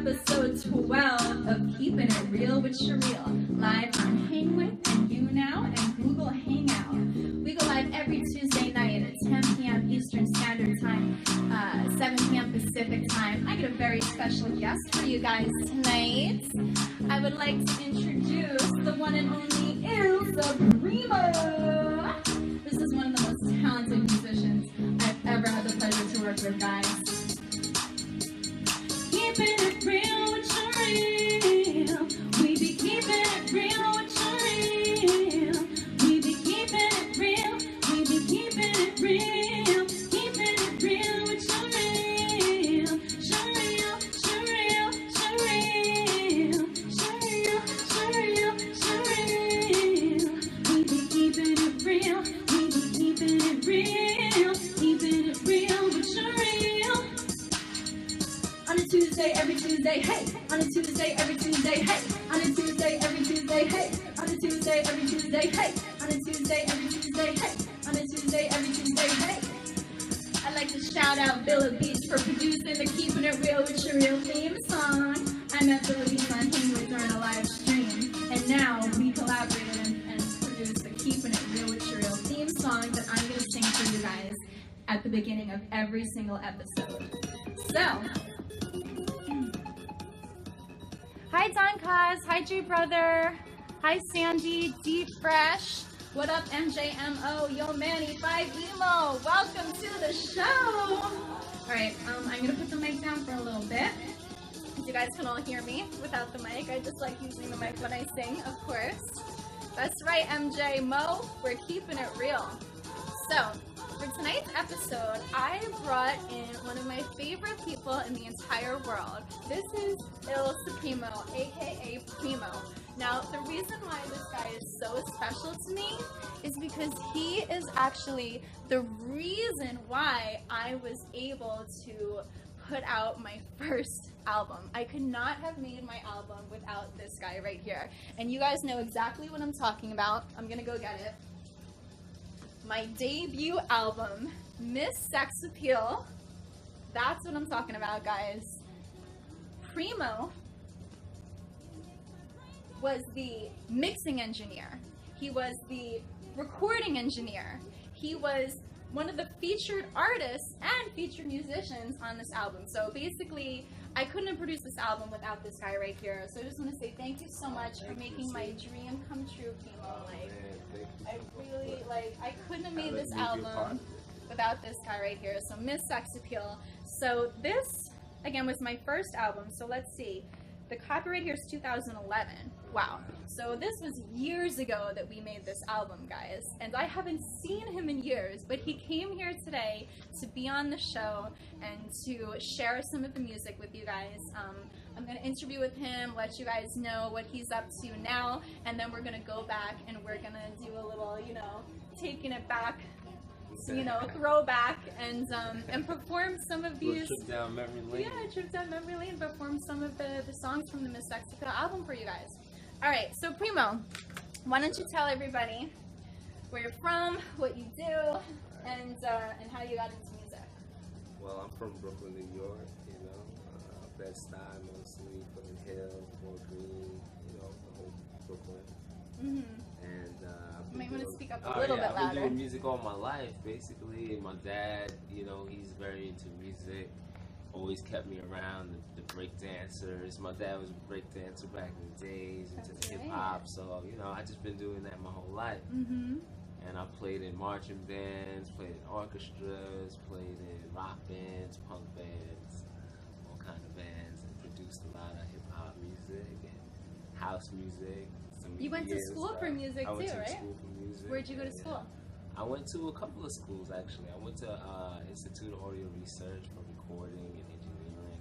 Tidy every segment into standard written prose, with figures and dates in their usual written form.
episode 12 of Keeping It Real with CheRyl, live on Hangwith and YouNow and Google Hangout. We go live every Tuesday night at 10 p.m. Eastern Standard Time, 7 p.m. Pacific Time. I get a very special guest for you guys tonight. I would like to introduce the one and only illSupremO. This is one of the most talented musicians I've ever had the pleasure to work with, guys. Keeping it real with CheRyl. We be keeping it real with CheRyl. We be keeping it real. We be keeping it real. Keeping it real with CheRyl. CheRyl, CheRyl, CheRyl. CheRyl, CheRyl, CheRyl. We be keeping it real. We be keeping it real. Keeping it real with CheRyl. On a Tuesday, every Tuesday, hey. On a Tuesday, every Tuesday, hey. On a Tuesday, every Tuesday, hey. On a Tuesday, every Tuesday, hey. On a Tuesday, every Tuesday, hey. On a Tuesday, every Tuesday, hey. I'd like to shout out Billa Beats for producing the Keeping It Real with CheRyl theme song. I met Billa Beats on Hangwith during a live stream, and now we collaborated and produced the Keeping It Real with CheRyl theme song that I'm going to sing for you guys at the beginning of every single episode. So, hi Don Kaz, hi J Brother, hi Sandy, D Fresh, what up MJMO, Yo Manny, 5Emo, welcome to the show. Alright, I'm gonna put the mic down for a little bit, because you guys can all hear me without the mic. I just like using the mic when I sing, of course. That's right, MJMO, we're keeping it real. So, for tonight's episode, I brought in one of my favorite people in the entire world. This is illSupremO, aka Primo. Now, the reason why this guy is so special to me is because he is actually the reason why I was able to put out my first album. I could not have made my album without this guy right here. And you guys know exactly what I'm talking about. I'm gonna go get it. My debut album, Miss Sex Appeal. That's what I'm talking about, guys. Primo was the mixing engineer. He was the recording engineer. He was one of the featured artists and featured musicians on this album. So basically, I couldn't have produced this album without this guy right here. So I just want to say thank you so much for making my dream come true, Primo. I really, I couldn't have made this album without this guy right here. So Miss Sex Appeal. So this, again, was my first album. So let's see. The copyright here is 2011. Wow. So this was years ago that we made this album, guys. And I haven't seen him in years, but he came here today to be on the show and to share some of the music with you guys. I'm going to interview with him, let you guys know what he's up to now, and then we're going to go back and we're going to do a little, taking it back, throwback and perform some of these. Trip down memory lane. Yeah, trip down memory lane, perform some of the songs from the Miss Sex Appeal album for you guys. All right, so Primo, why don't you tell everybody where you're from, what you do, and how you got into music? Well, I'm from Brooklyn, New York. Bed-Stuy, mostly, Brooklyn Hills, Fort Greene, the whole Brooklyn. And you might want to speak up a little bit louder. I've been doing music all my life, basically. My dad, he's very into music. Always kept me around the break dancers. My dad was a break dancer back in the days, into the hip hop. So, I just been doing that my whole life. And I played in marching bands, played in orchestras, played in rock bands, punk bands, all kind of bands, and produced a lot of hip hop music and house music. You went to school for music too, right? I went to school for music. Where'd you go to school? I went to a couple of schools, actually. I went to Institute of Audio Research for recording and engineering.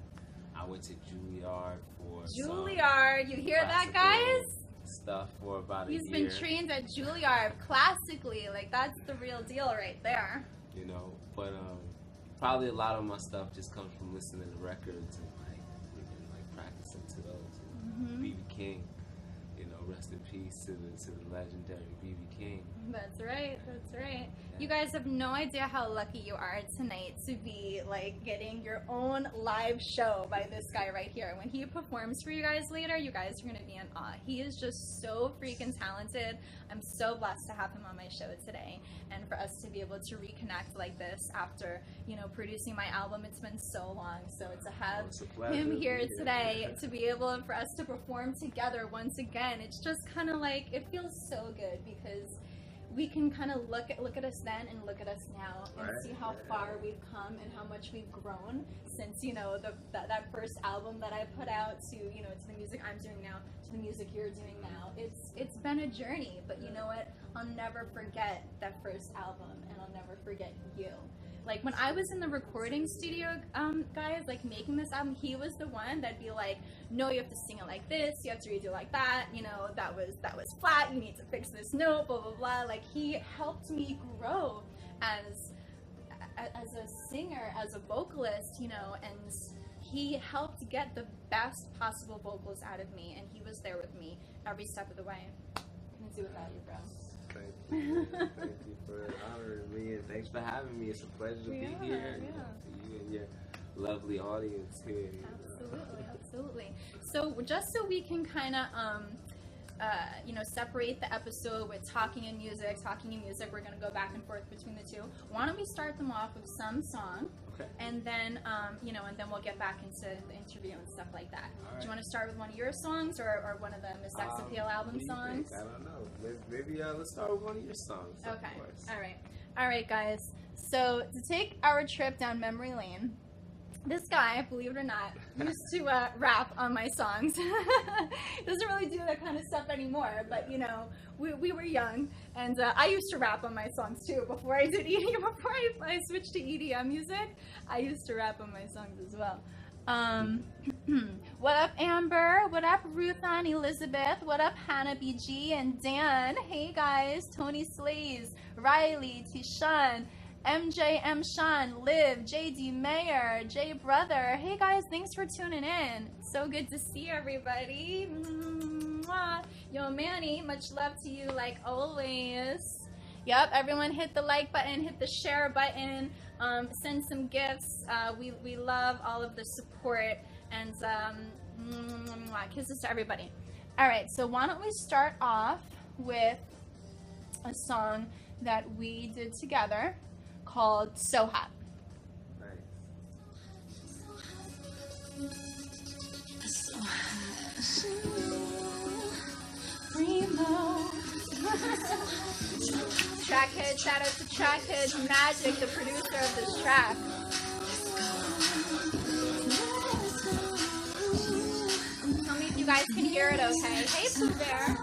I went to Juilliard for Juilliard, you hear that, guys? Stuff for about a year. He's been trained at Juilliard classically. That's the real deal right there. But probably a lot of my stuff just comes from listening to records and practicing to those. B.B. King. Rest in peace to the legendary B.B. King. That's right. That's right. You guys have no idea how lucky you are tonight to be like getting your own live show by this guy right here. When he performs for you guys later, you guys are gonna be in awe. He is just so freaking talented. I'm so blessed to have him on my show today, and for us to be able to reconnect like this after, you know, producing my album. It's been so long, so to have him here today, to be able for us to perform together once again, it's just kind of like, it feels so good because we can kind of look at us then and look at us now and see how far we've come and how much we've grown since, you know, that first album that I put out to, you know, to the music I'm doing now, to the music you're doing now. It's been a journey, but you know what? I'll never forget that first album, and I'll never forget you. Like when I was in the recording studio, guys, like making this album, he was the one that'd be like, no, you have to sing it like this, you have to redo it like that, you know, that was flat, you need to fix this note, blah, blah, blah. Like he helped me grow as a singer, as a vocalist, you know, and he helped get the best possible vocals out of me, and he was there with me every step of the way. Couldn't do without you, bro. Thank you. Thank you for honoring me, and thanks for having me. It's a pleasure to be here. You know, for you and your lovely audience here. Absolutely, absolutely. So just so we can kind of, you know, separate the episode with talking and music, we're going to go back and forth between the two. Why don't we start them off with some song? Okay. And then, you know, and then we'll get back into the interview and stuff like that. Right. Do you want to start with one of your songs or one of the Miss Sex Appeal album songs? I don't know. Maybe let's start with one of your songs. Okay. All right, guys. So to take our trip down memory lane, this guy, believe it or not, used to rap on my songs. Doesn't really do that kind of stuff anymore, but you know, we were young, and I used to rap on my songs too. Before I did EDM, before I switched to EDM music, I used to rap on my songs as well. What up, Amber? What up, Ruth and Elizabeth? What up, Hannah BG and Dan? Hey guys, Tony Slays, Riley, Tishan, MJ M. Sean, Liv, JD Mayer, J Brother. Hey guys, thanks for tuning in. So good to see everybody. Mwah. Yo, Manny, much love to you like always. Yep, everyone hit the like button, hit the share button, send some gifts. We love all of the support, and kisses to everybody. All right, so why don't we start off with a song that we did together called So Hot. Trackhead, shout out to Trackhead Magic, the producer of this track. Tell me if you guys can hear it okay. Hey, Pooh Bear.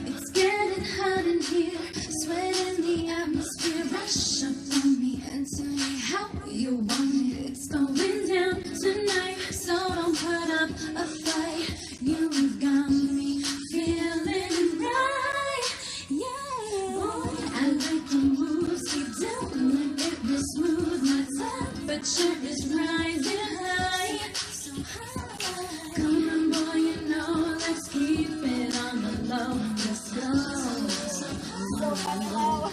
It's getting hot in here, sweat in the atmosphere, rush up on me and tell me how you want it. It's going down tonight, so don't put up a fight. You've got me feeling right, yeah. Boy, I like the moves you do, it be smooth. My temperature is rising high, so high. Come on, boy, you know, let's keep it on the low. Let's go. So hello.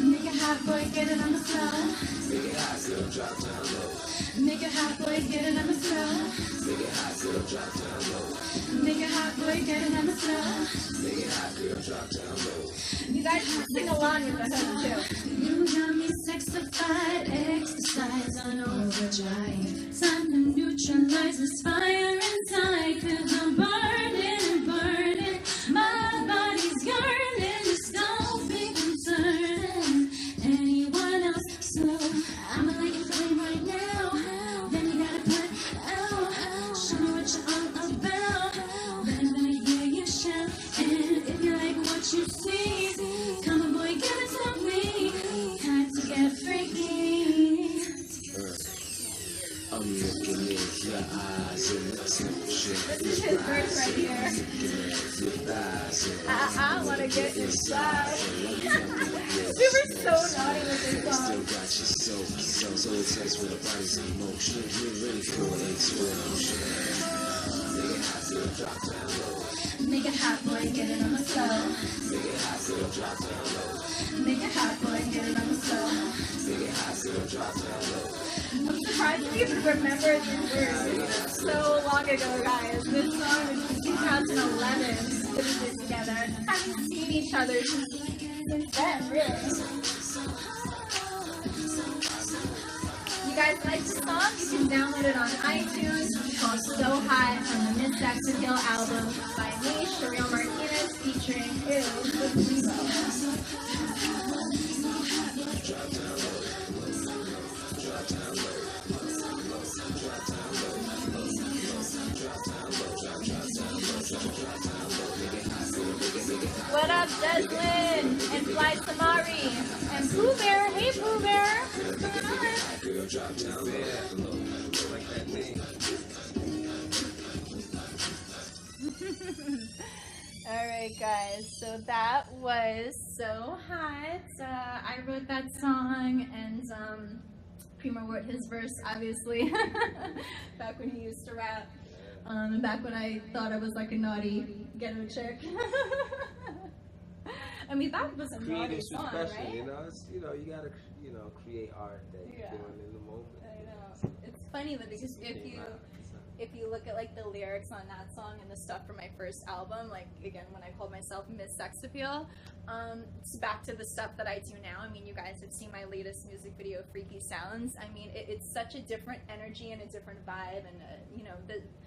Make it hot, boy, get it on the floor. Make it hot, girl, drop down low. Make it hot, boy, get it on the floor. Make it hot, girl, drop down low. Make it hot, boy, get it on the floor. Make it hot, girl, drop down low. You guys can sing along with the hook too. You got me sexified, exercise on overdrive. Time to neutralize this fire inside, 'cause I'm burning, burning. My body's yearning, just don't be concerned. Anyone else, so I'ma let you flame right now. Then you gotta put out, show me what you're all about. Then when I hear you shout, and if you like what you see, come on, boy, give it to me. Time to get freaky. I'm looking in your eyes and that's no shit. This is his verse right here. I wanna get inside. We were so naughty with this song. Still got your so intense with a body's in motion. You're ready for an explosion. Make it hot, boy, get it on the floor. Make it hot, boy, get it on the floor. I'm surprised we even remember these words. So long ago, guys. This song was 2011. We did it together. Haven't seen each other since then, really. You guys like the song? You can download it on iTunes. It's called So Hot from the Miss Sex Appeal album by me, CheRyl Martinez, featuring illSupremO. What up, Deslin? And Fly Samari? And Pooh Bear? Hey, Pooh Bear. What's going on? Alright, guys. So that was So Hot. I wrote that song, and Primo wrote his verse, obviously, back when he used to rap. And back when I thought I was like a naughty ghetto chick. I mean, that was a naughty song, right? You know, you gotta, create art that you're doing in the moment. I know. It's funny though, because if you look at like the lyrics on that song and the stuff from my first album, like again when I called myself Miss Sex Appeal, it's back to the stuff that I do now. I mean, you guys have seen my latest music video, Freaky Sounds. I mean, it's such a different energy and a different vibe, and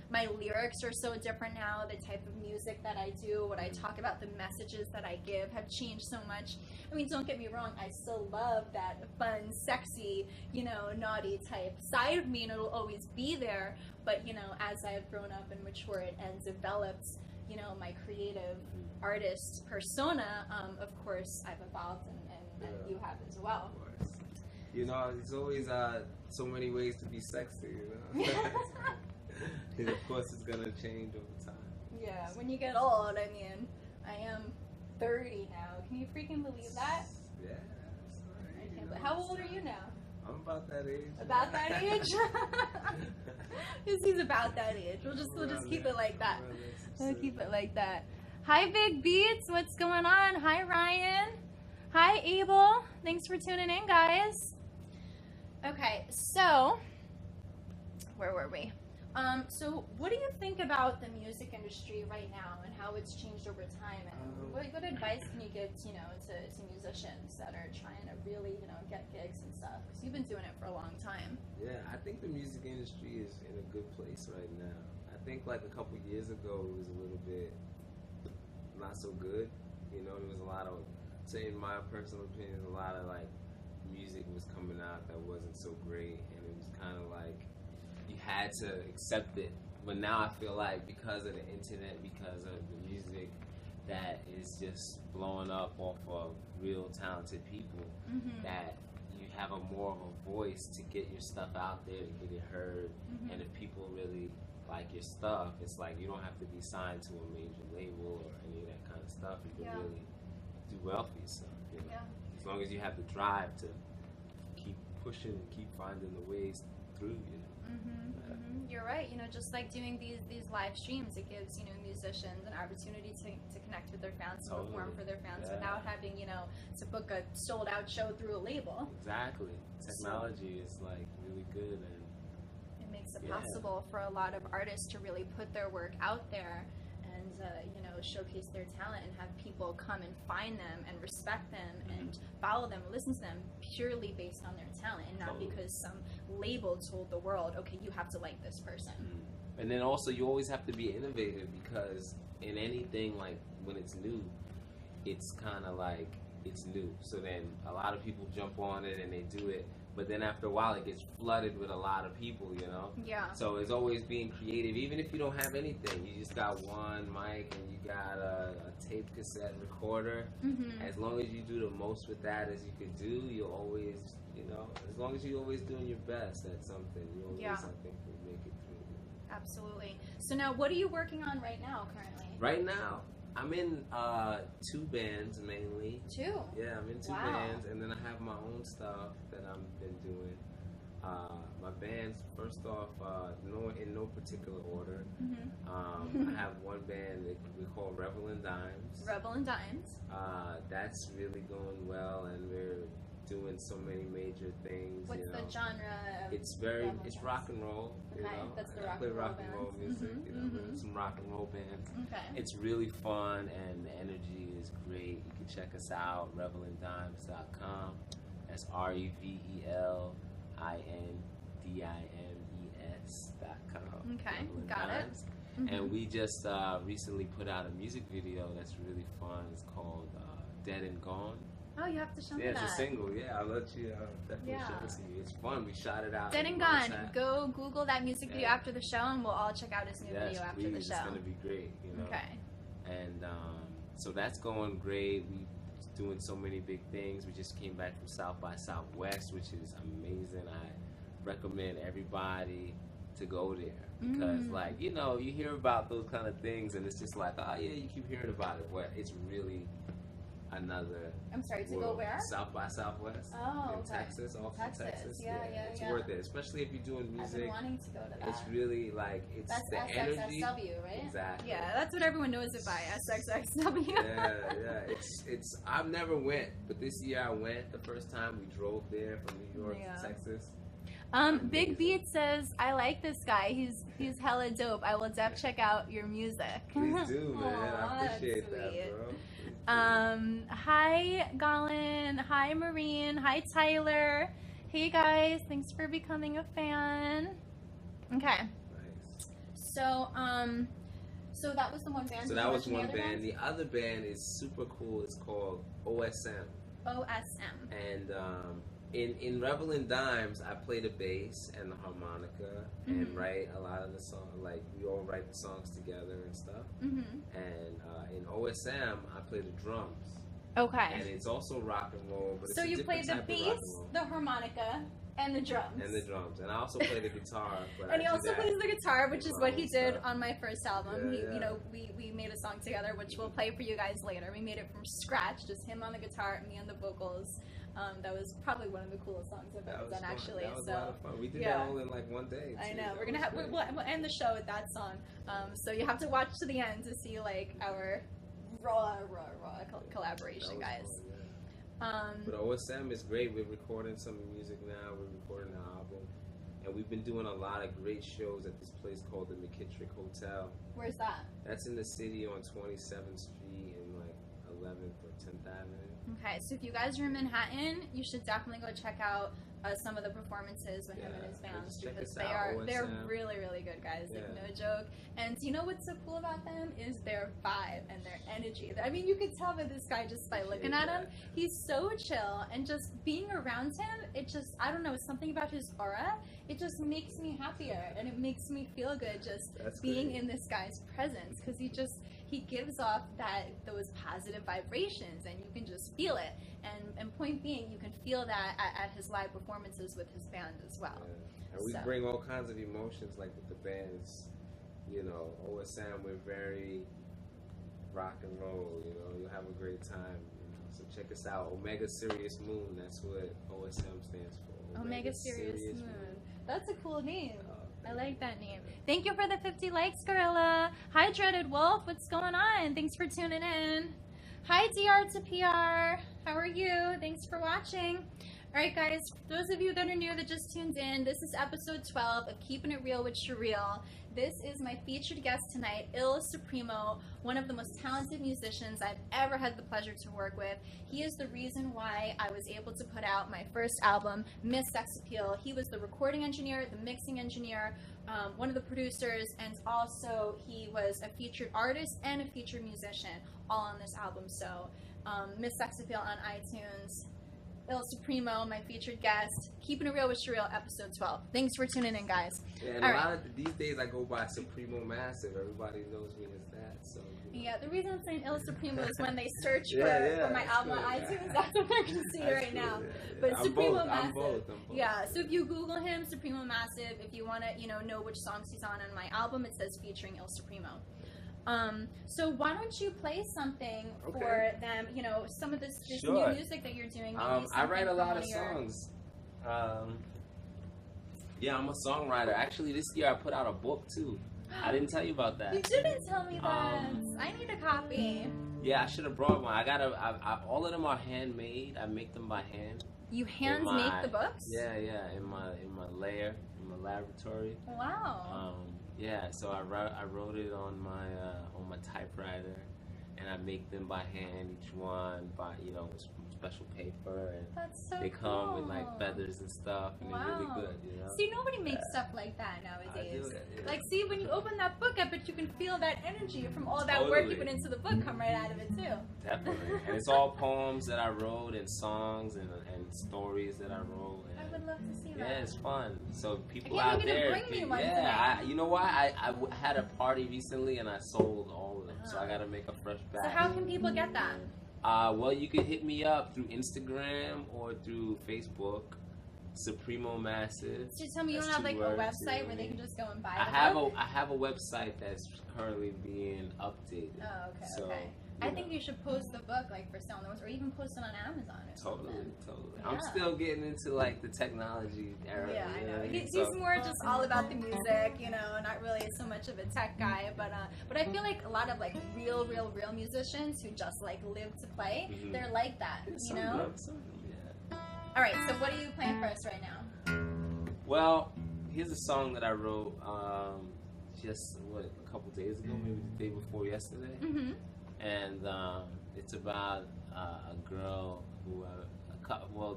my lyrics are so different now. The type of music that I do, what I talk about, the messages that I give have changed so much. I mean, don't get me wrong, I still love that fun, sexy, naughty type side of me, and it'll always be there. But, as I've grown up and matured and developed, my creative artist persona, of course, I've evolved, and you have as well. Of course. There's always so many ways to be sexy, And of course, it's going to change over time. Yeah, when you get old, I mean, I am 30 now. Can you freaking believe that? Yeah. I can't believe. How old are you now? I'm about that age. About that age? He's about that age. We'll just keep it like that. We'll keep it like that. Hi, Big Beats. What's going on? Hi, Ryan. Hi, Abel. Thanks for tuning in, guys. Okay, so where were we? So what do you think about the music industry right now and how it's changed over time? And what advice can you give, to musicians that are trying to really, get gigs and stuff? Because you've been doing it for a long time. Yeah, I think the music industry is in a good place right now. I think like a couple years ago it was a little bit not so good. There was a lot of, say in my personal opinion, a lot of like music was coming out that wasn't so great, and it was kind of like you had to accept it. But now I feel like because of the internet, because of the music that is just blowing up off of real talented people, that you have a more of a voice to get your stuff out there, to get it heard. And if people really like your stuff, it's like you don't have to be signed to a major label or any of that kind of stuff. You can really do well for yourself. As long as you have the drive to keep pushing and keep finding the ways through. You're right. Just like doing these live streams, it gives musicians an opportunity to connect with their fans, to perform for their fans without having to book a sold out show through a label. Exactly. Technology is like really good, and it makes it possible for a lot of artists to really put their work out there and showcase their talent and have people come and find them and respect them and follow them, listen to them purely based on their talent, and not because some label told the world, okay, you have to like this person. And then also you always have to be innovative, because in anything, like when it's new, it's kind of like it's new. So then a lot of people jump on it and they do it, but then after a while it gets flooded with a lot of people, Yeah. So it's always being creative, even if you don't have anything. You just got one mic and you got a tape cassette recorder. As long as you do the most with that as you could do, you'll always, as long as you're always doing your best at something, you always, I think, will make it through. Absolutely. So now, what are you working on right now, currently? Right now, I'm in 2 bands mainly. 2? Yeah, I'm in 2 bands, and then I have my own stuff that I've been doing. My band's first off, in no particular order. Mm-hmm. I have one band that we call Revel and Dimes. Rebel and Dimes. That's really going well, and we're doing so many major things. What's the genre? It's Rebel it's and rock and roll. You Okay, know, that's the I rock play and roll rock and roll bands. music. You know, Mhm. some rock and roll bands. Okay. It's really fun, and the energy is great. You can check us out, revelanddimes.com. That's REVELINDIMES.com. Okay, Revel and got it. Dimes. Mhm. And we just recently put out a music video that's really fun. It's called Dead and Gone. Oh, you have to show me Yeah, that. it's a single. Yeah, I'll let you definitely Yeah. show it to you. It's fun. We shot it out. Dead in and Gone. Montana. Go Google that music video Yeah. after the show, and we'll all check out his new Yes, video after please. the It's show. gonna be great. You know. Okay. And so that's going great. We doing so many big things. We just came back from South by Southwest, which is amazing. I recommend everybody to go there because, like, you know, you hear about those kind of things, and it's just like, oh yeah, you keep hearing about it. But it's really another. I'm sorry, to go world. where? South by Southwest. Oh, in okay. Texas, Austin, Texas. Yeah, It's yeah. worth it, especially if you're doing I've been music. wanting to go to that. It's really like That's the energy. SXSW, right? Exactly. Yeah, that's what everyone knows it by, SXSW. Yeah. It's. I've never went, but this year I went the first time. We drove there from New York Yeah. to Texas. Big Beat says, I like this guy. He's hella dope. I will check out your music. Please do, man. Aw, I appreciate that's that, sweet. bro. Please do. Hi Colin, hi Marine, hi Tyler. Hey guys, thanks for becoming a fan. Okay. Nice. So so that was the one band. So Did that you was mention one the other band. bands? The other band is super cool. It's called OSM. OSM. And in Revel and Dimes, I play the bass and the harmonica and Mhm. write a lot of the songs. Like, we all write the songs together and stuff. Mm-hmm. And in OSM, I play the drums. Okay. And it's also rock and roll, but it's So a you play different the type of rock bass, and roll. the harmonica, and the drums. And the drums. And I also play the guitar. But And he I do also that plays the guitar, which in is my what own he did stuff. on my first album. Yeah. You know, we made a song together, which we'll play for you guys later. We made it from scratch, just him on the guitar and me on the vocals. That was probably one of the coolest songs I've That ever was done, fun. actually. That was So a lot of fun. We did yeah. that all in like one day. I too. know That we're gonna was have great. we'll end the show with that song. So you have to watch to the end to see like our raw collaboration, That was guys. fun, yeah. But OSM is great. We're recording some music now. We're recording an album. And we've been doing a lot of great shows at this place called the McKittrick Hotel. Where's that? That's in the city on 27th Street and like 11th or 10th Avenue. Okay, so if you guys are in Manhattan, you should definitely go check out some of the performances with him and his Yeah, bands just check because us out, they're OSM. really good, guys. Like, Yeah. no joke. And you know what's so cool about them is their vibe and their energy. I mean, you can tell by this guy just by looking at him. He's so chill, and just being around him, it just, I don't know, something about his aura. It just makes me happier, and it makes me feel good just That's being great. in this guy's presence because he gives off those positive vibrations, and you can just feel it. And point being, you can feel that at his live performances with his band as well. Yeah. And we So. bring all kinds of emotions, like with the bands. You know, OSM, we're very rock and roll. You know, you'll have a great time. You know, so check us out. Omega Sirius Moon. That's what OSM stands for. Omega Sirius Moon. That's a cool name. I thank like that name. Thank you for the 50 likes, Gorilla. Hi, Dreaded Wolf. What's going on? Thanks for tuning in. Hi, DR to PR. How are you? Thanks for watching. All right, guys, for those of you that are new that just tuned in, this is episode 12 of Keeping It Real with CheRyl. This is my featured guest tonight, illSupremO, one of the most talented musicians I've ever had the pleasure to work with. He is the reason why I was able to put out my first album, Miss Sex Appeal. He was the recording engineer, the mixing engineer, one of the producers, and also he was a featured artist and a featured musician, all on this album. So, Miss Sex Appeal on iTunes. illSupremO, my featured guest. Keeping It Real with CheRyl, episode 12. Thanks for tuning in, guys. Yeah, and All a right. lot of these days I go by Supremo Massive. Everybody knows me as that. So you know. Yeah, the reason I'm saying illSupremO is when they search Yeah, for my that's album on good. iTunes, that's what they're going to see That's right good, now. yeah. But I'm Supremo both. Massive. I'm both. Yeah, so if you Google him, Supremo Massive, if you want to, know which songs he's on my album, it says featuring illSupremO. So why don't you play something Okay. for them? Some of this Sure. new music that you're doing. Maybe I something write a from lot one of your- songs. Yeah, I'm a songwriter. Actually, this year I put out a book too. I didn't tell you about that. You didn't tell me that. I need a copy. Yeah, I should have brought one. All of them are handmade. I make them by hand. You hand make the books? Yeah, in my laboratory. Wow. Yeah, so I wrote it on my typewriter, and I make them by hand, each one by special paper, and that's so they come cool. with like feathers and stuff, and they're really good. See, nobody makes stuff like that nowadays. I do it, yeah. Like, see, when you open that book, I bet you can feel that energy from all that work you put into the book come right out of it too. Definitely, and it's all poems that I wrote, and songs, and stories that I wrote. And, I would love to see that. Yeah, it's fun. So people I can't out believe there, bring me one you know why? I had a party recently, and I sold all of them, so I got to make a fresh batch. So how can people get that? Well, you can hit me up through Instagram or through Facebook, CheRyl Massive. So you tell me you don't have like a website where they can just go and buy the book? I have a website that's currently being updated. Oh, okay, so, okay. I think you should post the book like for sale or even post it on Amazon or something. Totally. Yeah. I'm still getting into like the technology era. Yeah, I know. He's So, more just all about the music, not really so much of a tech guy. But I feel like a lot of like real musicians who just like live to play, they're like that, some of them, yeah. All right, so what are you playing for us right now? Well, here's a song that I wrote just a couple days ago, maybe the day before yesterday. And it's about a girl who,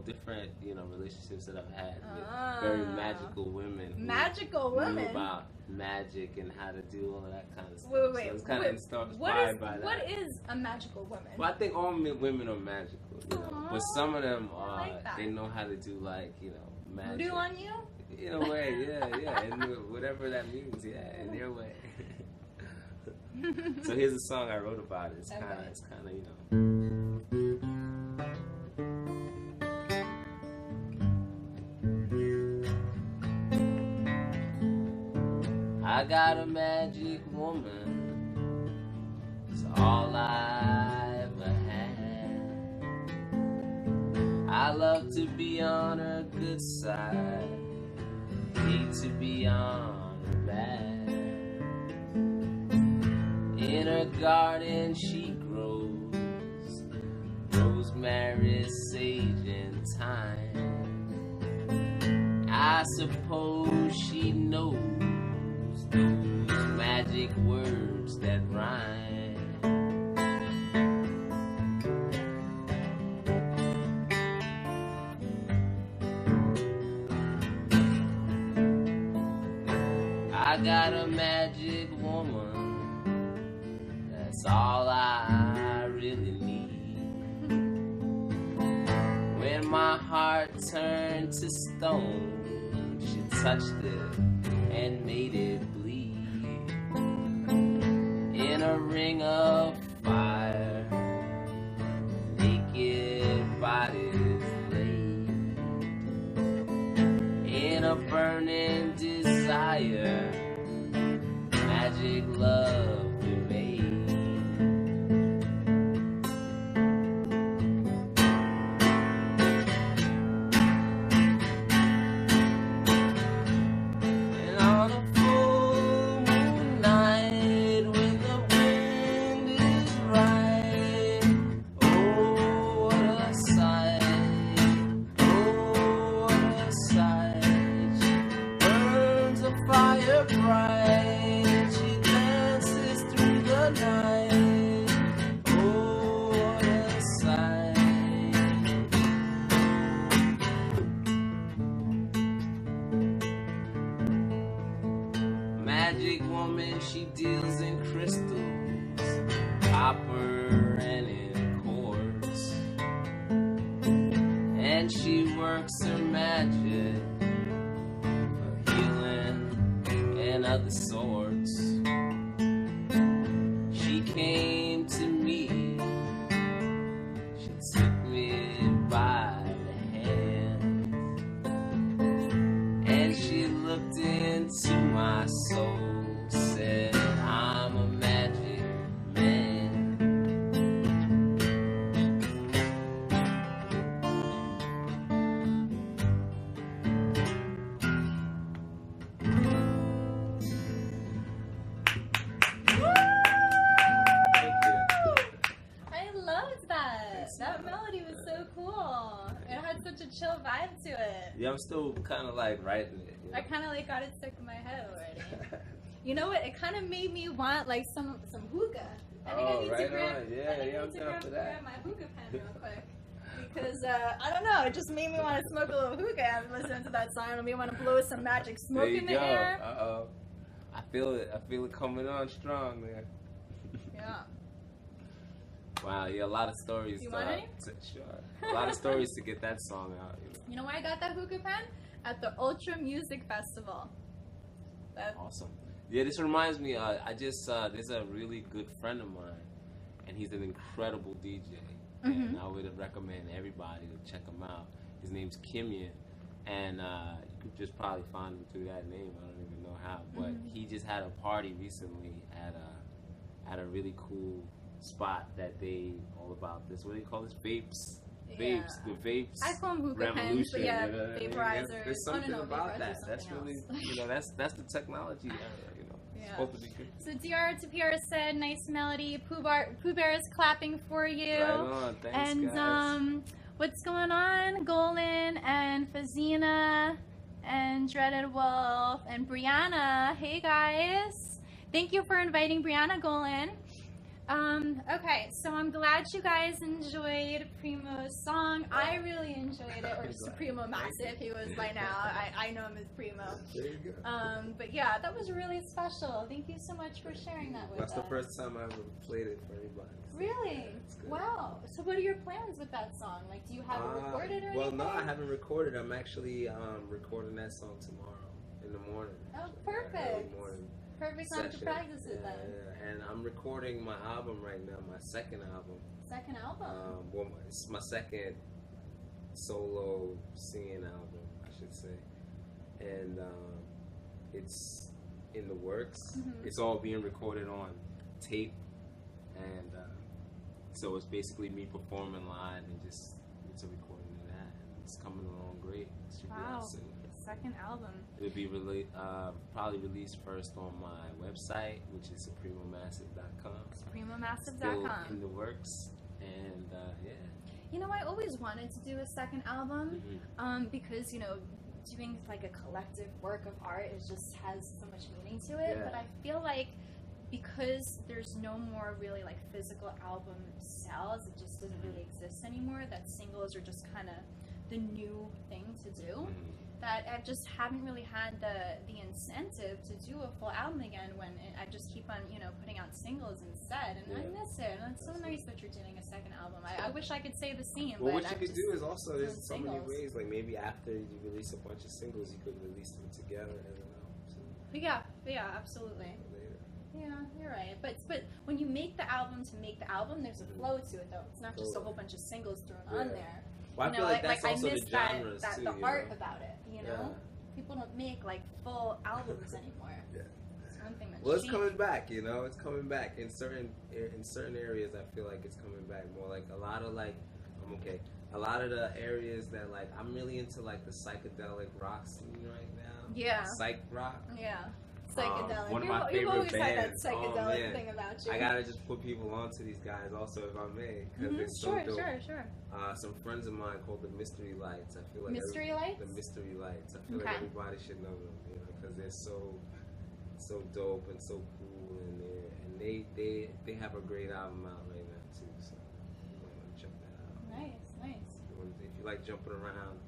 different relationships that I've had with very magical women. Magical women. About magic and how to do all of that kind of stuff. Wait. So it's kind of inspired by that. What is a magical woman? Well, I think all women are magical, but some of them they know how to do like magic. Do on you? In a way, yeah, and whatever that means, in their way. So here's a song I wrote about it. It's kind of, I got a magic woman. It's all I ever had. I love to be on her good side. Hate to be on her bad. In her garden she grows rosemary, sage, and thyme. I suppose she knows those magic words that rhyme. I got a magic woman. That's all I really need. When my heart turned to stone, she touched it and made it bleed. In a ring of fire, naked bodies laid. In a burning desire, magic love we made. And on a full moon night, when the wind is right, oh what a sight, oh what a sight. She burns a fire bright, she dances through the night, oh what a sight. Magic woman, she deals in crystals, copper and in quartz, and she works her magic for healing and other sorts. She came to me, she took me by the hand, and she looked into my soul, said, I'm a magic man. cool. It had such a chill vibe to it. Yeah, I'm still kind of like writing it. You know? I kind of like got it stuck in my head already. You know what? It kind of made me want like some hookah. I think I need to grab, grab my hookah pen real quick. Because, I don't know, it just made me want to smoke a little hookah after listening to that song. It made me want to blow some magic smoke in the air. Uh-oh. I feel it coming on strong, man. Yeah. Wow, yeah, a lot of stories. You want any? Sure. A lot of stories to get that song out. You know where I got that hookah pen? At the Ultra Music Festival. Awesome. Yeah, this reminds me, there's a really good friend of mine, and he's an incredible DJ. And I would recommend everybody to check him out. His name's Kimian, and you could just probably find him through that name. I don't even know how, but he just had a party recently at a really cool spot that they all about this. What do you call this? Vapes. Yeah. The vapes. I call them hookah pens, but yeah, vaporizers. There's something about that. That's else. really, that's the technology era. It's supposed to be good. So DR Tapira said, nice melody. Pooh Bear is clapping for you. Right on. Thanks, and guys. What's going on? Golan and Fazina and Dreaded Wolf and Brianna. Hey guys. Thank you for inviting Brianna Golan. Okay, so I'm glad you guys enjoyed Primo's song. I really enjoyed it, or Supremo Massive, he was by now. I know him as Primo. There you go. But yeah, that was really special. Thank you so much for sharing that with us. That's the first time I ever played it for anybody. So really? Wow. So what are your plans with that song? Like, do you have it recorded or anything? Well, no, I haven't recorded. I'm actually recording that song tomorrow in the morning. Oh, perfect. Early morning. Perfect time to practice it then. Yeah, and I'm recording my album right now, my second album. Second album? Well, it's my second solo singing album, I should say. And it's in the works. It's all being recorded on tape. And so it's basically me performing live and just it's a recording of that. And it's coming along great. It should be out soon. Second album. It'll be probably released first on my website, which is SupremoMassive.com. SupremoMassive.com. Still in the works, and yeah. You know, I always wanted to do a second album, because doing like a collective work of art just has so much meaning to it. Yeah. But I feel like because there's no more really like physical album sales, it just doesn't really exist anymore. That singles are just kind of the new thing to do. That I just haven't really had the incentive to do a full album again when I just keep on putting out singles instead, and I miss it. And it's so nice that you're doing a second album. I wish I could say the same. Well, but what you could do is also there's so many singles. ways. Like maybe after you release a bunch of singles, you could release them together as an album. So Yeah, absolutely. later. Yeah, you're right. But when you make the album to make the album, there's a flow to it though. It's not just a whole bunch of singles thrown on there. Well, I feel like that's also I miss the genres that too. the art about it. Yeah. People don't make like full albums anymore. It's one thing that's Well, it's cheap. coming back. It's coming back in certain areas. I feel like it's coming back more. Like a lot of a lot of the areas that like I'm really into like the psychedelic rock scene right now. Yeah. Psych rock. Yeah. Psychedelic. One of my You've favorite always had that bands. psychedelic thing about you. I gotta just put people onto these guys also, if I may, because it's so dope. Sure. Some friends of mine called the Mystery Lights. I feel like Mystery Lights? The Mystery Lights. I feel like everybody should know them, because they're so dope and so cool, and they have a great album out right now too. So you might want to check that out. Nice. If you like jumping around.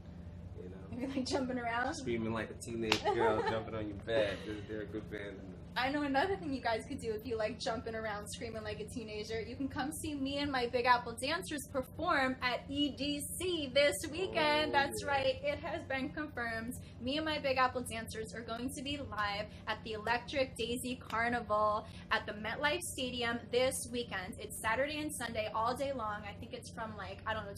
If you like jumping around, screaming like a teenage girl jumping on your bed. They're a good band. I know another thing you guys could do if you like jumping around screaming like a teenager. You can come see me and my Big Apple dancers perform at EDC this weekend. That's right, it has been confirmed. Me and my Big Apple dancers are going to be live at the Electric Daisy Carnival at the MetLife Stadium this weekend. It's Saturday and Sunday all day long. I think it's from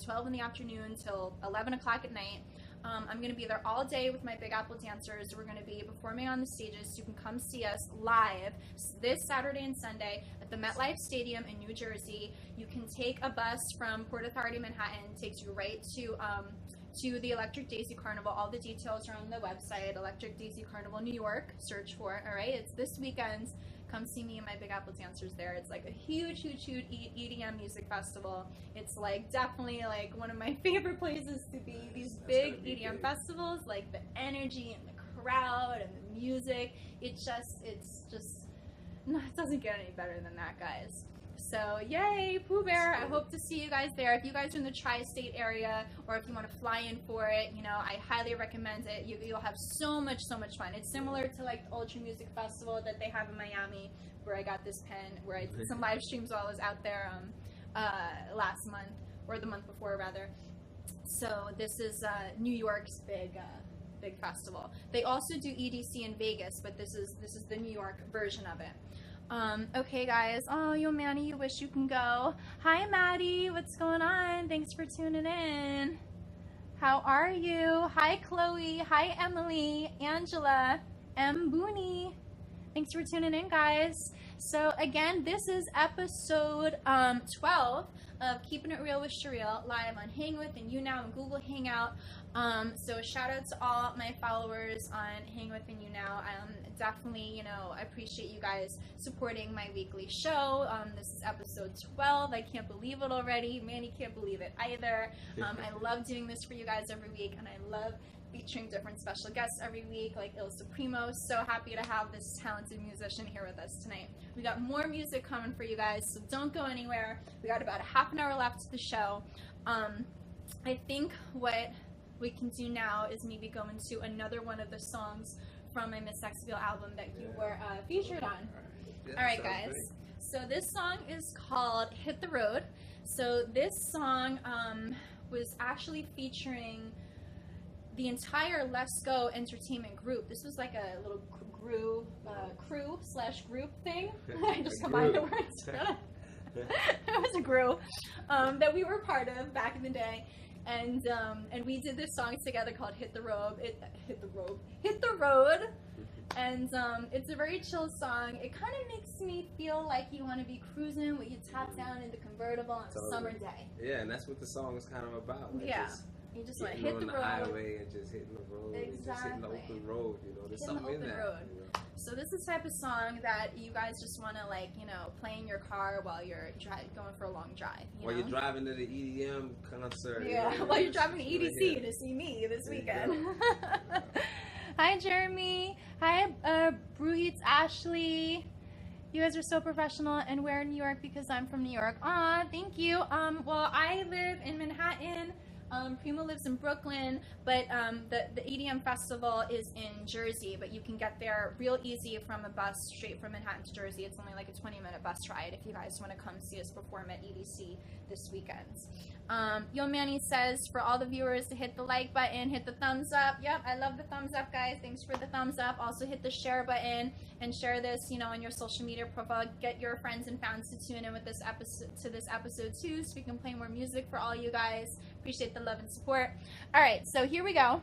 12 in the afternoon till 11 o'clock at night. I'm going to be there all day with my Big Apple dancers. We're going to be performing on the stages, so you can come see us live this Saturday and Sunday at the MetLife Stadium in New Jersey. You can take a bus from Port Authority Manhattan. It takes you right to the Electric Daisy Carnival. All the details are on the website, Electric Daisy Carnival New York. Search for it, all right? It's this weekend. come see me and my Big Apple dancers there. It's like a huge EDM music festival. It's like definitely like one of my favorite places to be. These big EDM festivals, like the energy and the crowd and the music, it's just no, it doesn't get any better than that, guys. So yay, Pooh Bear. I hope to see you guys there. If you guys are in the tri-state area, or if you want to fly in for it, you know, I highly recommend it. You'll have so much fun. It's similar to like the Ultra Music Festival that they have in Miami, where I got this pen, where I did some live streams while I was out there last month, or the month before rather. So this is New York's big festival. They also do EDC in Vegas, but this is the New York version of it. Okay guys, oh, yo Manny, you wish you can go. Hi Maddie, what's going on? Thanks for tuning in. How are you? Hi Chloe, hi Emily, Angela, M. Booney. Thanks for tuning in, guys. So again, this is episode 12 of Keeping It Real with CheRyl, live on Hang With and YouNow and Google Hangout. So shout out to all my followers on Hang With and YouNow. Definitely, you know, I appreciate you guys supporting my weekly show. This is episode 12. I can't believe it already. Manny can't believe it either. I love doing this for you guys every week, and I love featuring different special guests every week, like illSupremO. So happy to have this talented musician here with us tonight. We got more music coming for you guys, so don't go anywhere. We got about a half an hour left to the show. I think what we can do now is maybe go into another one of the songs from my Miss Sexville album that you were featured on. All right, guys. So this song is called Hit the Road. So this song was actually featuring the entire Let's Go entertainment group. This was like a little crew/group thing. I just combined the words. It was a crew that we were part of back in the day. And we did this song together called Hit the Road. And it's a very chill song. It kind of makes me feel like you want to be cruising with your top down in the convertible on a summer day. Yeah, and that's what the song is kind of about. Like yeah. You just want to hit the road. On the highway and just hitting the road. Exactly. And just hitting the open road, you know. There's something in that. Road. You know? So this is the type of song that you guys just want to, like, you know, play in your car while you're going for a long drive. While you're driving to the EDM concert. Yeah, you know? while you're driving to EDC to see me this weekend. Hi, Jeremy. Hi, Bruhits Ashley. You guys are so professional, and we're in New York because I'm from New York. Aw, thank you. Well, I live in Manhattan. Primo lives in Brooklyn, but the EDM festival is in Jersey, but you can get there real easy from a bus straight from Manhattan to Jersey. It's only like a 20-minute bus ride if you guys want to come see us perform at EDC this weekend. Yo Manny says for all the viewers to hit the like button, hit the thumbs up. Yep, I love the thumbs up, guys. Thanks for the thumbs up. Also hit the share button and share this, you know, on your social media profile. Get your friends and fans to tune in with this episode too, so we can play more music for all you guys. Appreciate the love and support. All right, so here we go.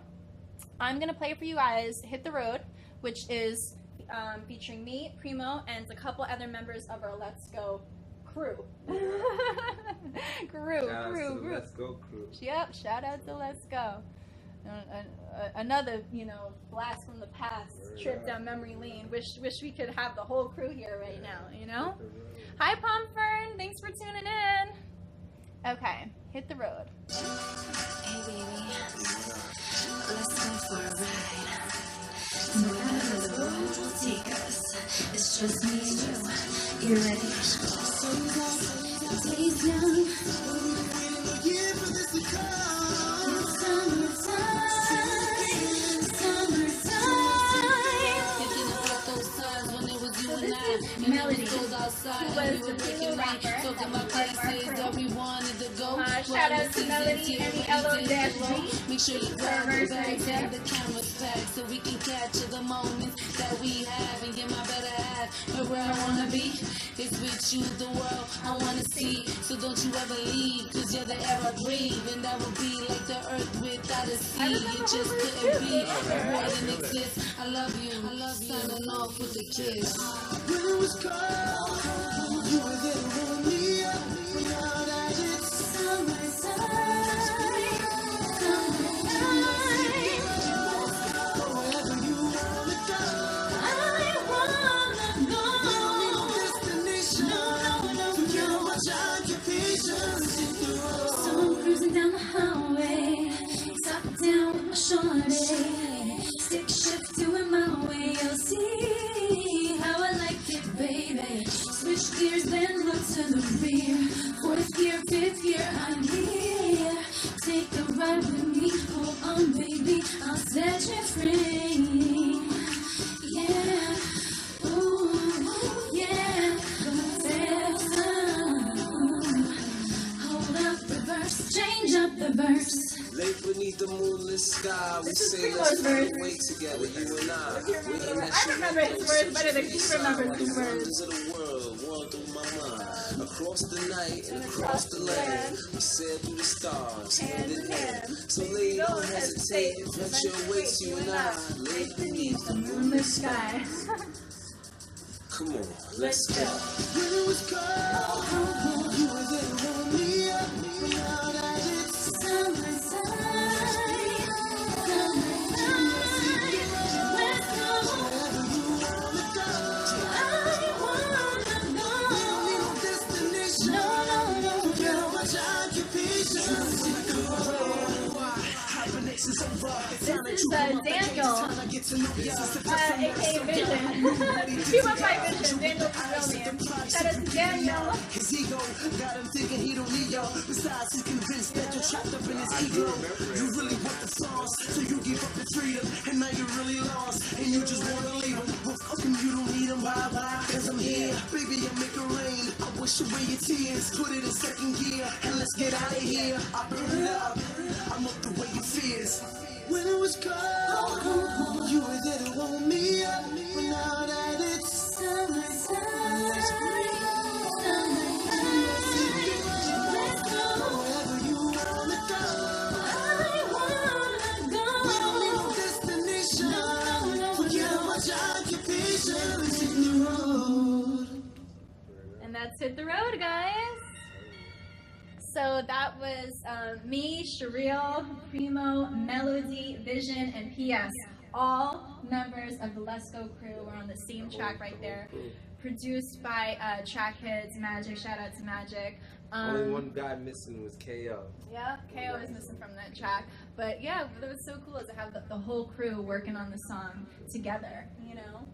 I'm gonna play for you guys Hit the Road, which is featuring me, Primo, and a couple other members of our Let's Go crew. Crew. Let's Go crew. Yep, shout out to Let's Go. Another, you know, blast from the past, trip down memory lane. Wish we could have the whole crew here right now, you know? Hi, Pomfern. Thanks for tuning in. Okay, hit the road. Hey, baby. Let's go for a ride. Wherever the road will take us, it's just me and you. You ready? Days young. It's summertime. Melody, who was the female rapper shout out to Melody and the LO-G. Make sure you grab the camera's back so we can capture the moments that we have and get my better half. But where I wanna be is with you, the world I wanna see. So don't you ever leave, cause you're the air I breathe. And that would be like the earth without a sea. It just couldn't be if more than exists. I love you, signing off with a kiss. When it was cold, you were there to warm me up. But now that it's Summertime. wherever you wanna go, I wanna go. shorty. Stick shift doing my way, you'll see how I like it, baby. Switch gears, then look to the rear. Fourth gear, fifth gear, I'm here. Take a ride with me, hold on, baby. I'll set you free. Yeah, ooh, yeah. Hold up the verse, change up the verse. Late beneath the moonless sky, we This is say Primo's let's verse. wait together, you and I. I remember his words better than he remembers his words. Wonders of the world, world through my mind. Across the night and across the land, we sail through the stars, hand in hand. So lady, don't hesitate, venture awaits you and I. Late beneath the moonless sky. Come on, let's go. When it was cold, you were there to warm me up. Now that it's This is Daniel, aka Vision. He went by Vision. Daniel's his real name. Shout out to Daniel. his ego got him thinking he don't need y'all. Besides, he's convinced that you're trapped up in his ego. You really want the sauce, so you give up your freedom, and now you're really lost, and you just wanna leave him. Well, fuck him, you don't need him. Bye bye, cause I'm here, baby. I make it rain. I wash away your tears, put it in second gear, and let's get out of here. I burn it up. I'm up the way you fears. When it was cold, you were there to warm me up, but now that it's wherever you wanna go, we don't need no destination. Forget about your occupation, let's hit the road. And that's Hit the Road, guys. So that was me, CheRyl, Primo, Melody, Vision, and PS. All members of the Let's Go crew were on the same track right there. Produced by Track Hits, Magic. Shout out to Magic. Only one guy missing was KO. Yeah, KO is missing from that track. But yeah, it was so cool to have the whole crew working on the song together, you know?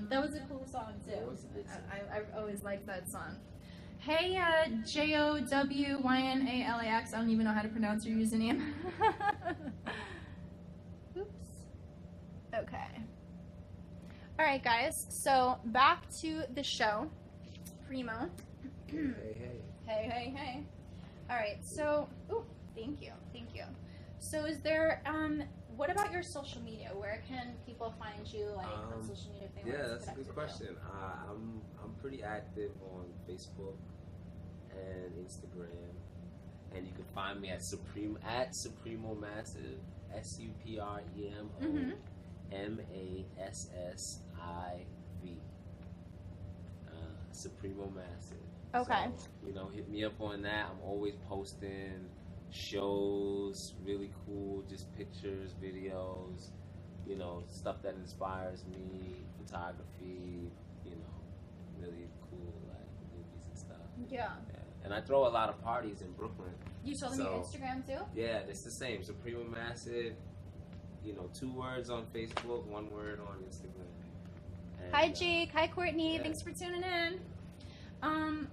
That was a cool song too. I always liked that song. Hey, JOWYNALAX. I don't even know how to pronounce your username. Oops. Okay. All right, guys. So back to the show. Primo. Hey. All right. So, thank you. So, is there what about your social media? Where can people find you, like on social media? If they want to That's a good question. I'm pretty active on Facebook and Instagram, and you can find me at SupremO Massive, SupremO Massive, SupremO Massive. Okay. So, hit me up on that. I'm always posting shows, really cool, just pictures, videos, stuff that inspires me, photography, really cool, like movies and stuff. Yeah. And I throw a lot of parties in Brooklyn. You told them your Instagram too? Yeah, it's the same. SupremO Massive, 2 words on Facebook, 1 word on Instagram. And, Hi Jake, hi Courtney, yeah. Thanks for tuning in.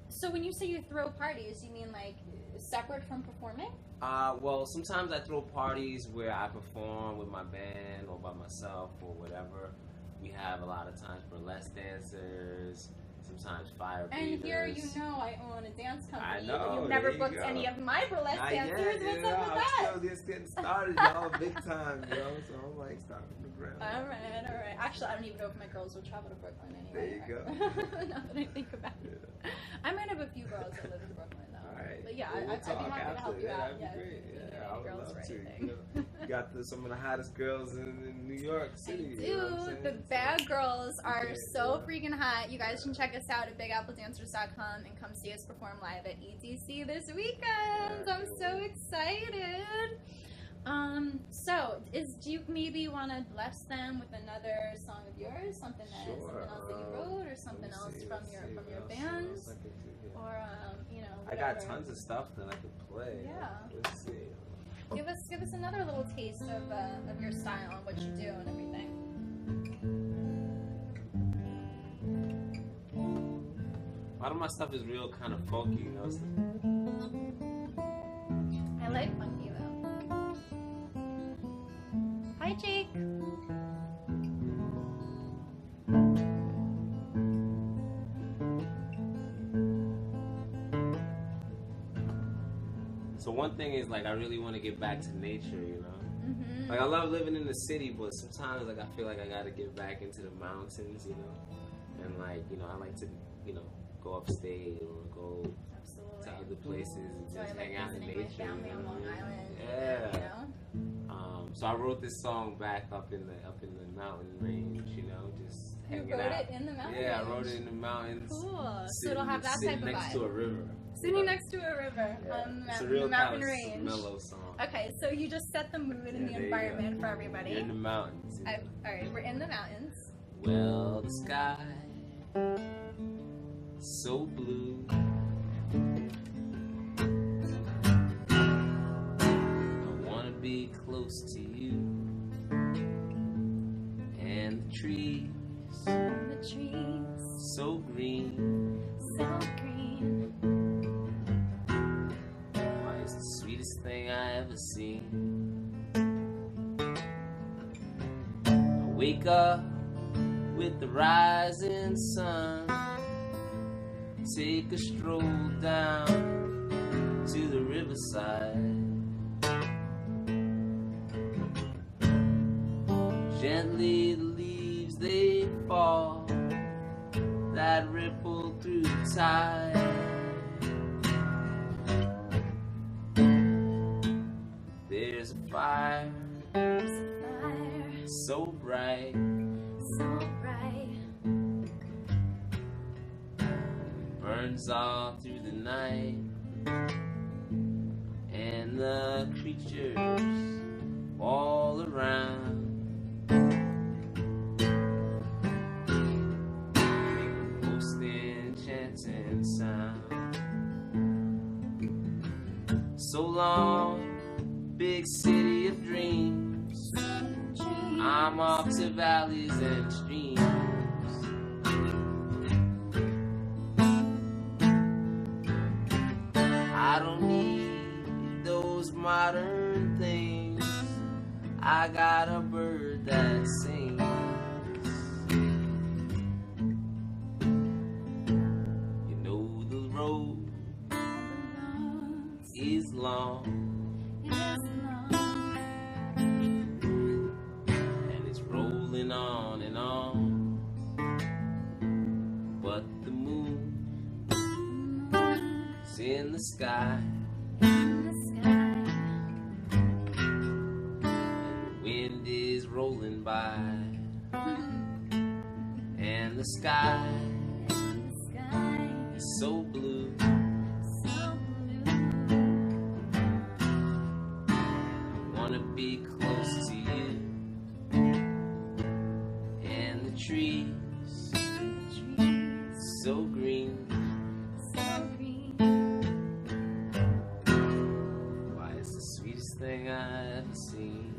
So when you say you throw parties, you mean like separate from performing? Well, sometimes I throw parties where I perform with my band or by myself or whatever. We have a lot of times burlesque dancers, sometimes fire breathers. And here I own a dance company. I know, But you've never there you booked go. any of my burlesque dancers. What's up with I'm that? still just getting started, y'all, big time, so I'm like starting from the ground. All right. Actually, I don't even know if my girls will travel to Brooklyn anyway. There you go. Now that I think about it. I might have a few girls that live in Brooklyn though. All right. But yeah, Well, I'd be happy to help you out. That'd be great. if you need Yeah, any I would girls love or to. anything. You got some of the hottest girls in New York City. I you know what I'm do. saying? The Bad Girls are Okay, so yeah. freaking hot. You guys can check us out at bigappledancers.com and come see us perform live at EDC this weekend. I'm so excited. So do you maybe want to bless them with another song of yours, something else that you wrote, or something else from your band, or I got whatever. tons of stuff that I could play. Yeah. Let's see. Give us another little taste of your style and what you do and everything. A lot of my stuff is real kind of funky, you know. I like funky though. Hi, Jake. So one thing is like I really want to get back to nature, you know. Mm-hmm. Like I love living in the city, but sometimes like I feel like I gotta get back into the mountains, you know. And like, you know, I like to, you know, go upstate or go Absolutely. to other places and So I just like hang out in visiting my nature. family You on know? Long Island. Yeah. You know? So I wrote this song back up in the mountain range, you know, just You hanging wrote out. it in the mountains. Yeah, I wrote it in the mountains. Cool. So it'll have that type sitting of next vibe. to a river. Sitting next to a river Yeah. on It's a the real mountain kind of range. mellow song. Okay, so you just set the mood and Yeah, the there you environment go. for everybody. You're in the mountains. You know? All right, we're in the mountains. Well, the sky so blue. I wanna be close to you. And the trees The trees, so green. so green. Why, it's the sweetest thing I ever seen. I wake up with the rising sun. Take a stroll down to the riverside. Gently the leaves they fall that ripple through the tide. There's a fire There's a fire, so bright. so bright. Burns all through the night. And the creatures all around make a most enchanting sound. So long, big city of dreams. I'm off to valleys and streams. I don't need those modern things. I got a bird that sings. You know the road is long, and it's rolling on and on. But the moon is in the sky. In the sky, Wind is rolling by, and the sky in the sky, is so blue. so blue. I wanna be close to you, and the trees Trees, so green. so green. Why, it's the sweetest thing I ever seen.